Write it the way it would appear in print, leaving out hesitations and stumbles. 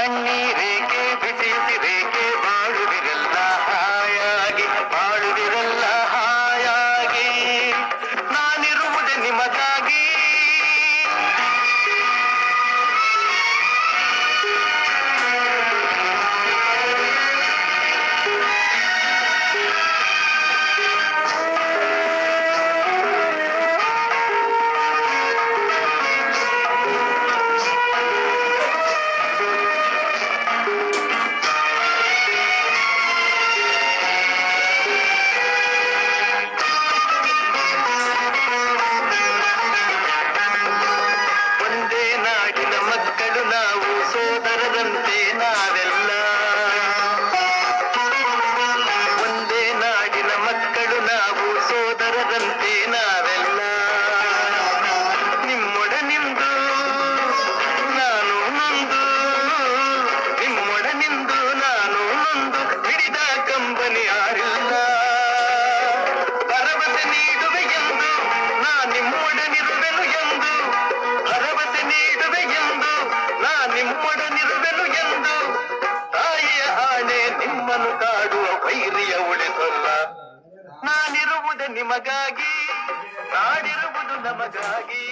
ಕಣ್ಣೀರೇಕೆ ಬಿಸಿಯುತ್ತಿರೇಕೆ ಬಾಳುವಿರಲ್ಲ ಹಾಯಾಗಿ ಬಾಳುವಿರಲ್ಲ ಹಾಯಾಗಿ ನಾನಿರುವುದೇ ನಿಮಗಾಗಿ ನಿಮ್ಮೊಡನಿರುವೆನು ಎಂದು ತಾಯಿಯ ಆಣೆ ನಿಮ್ಮನ್ನು ಕಾಡುವ ವೈರಿಯ ಉಳಿಸಲ್ಲ ನಾನಿರುವುದೇ ನಿಮಗಾಗಿ ನಾಡಿರುವುದು ನಮಗಾಗಿ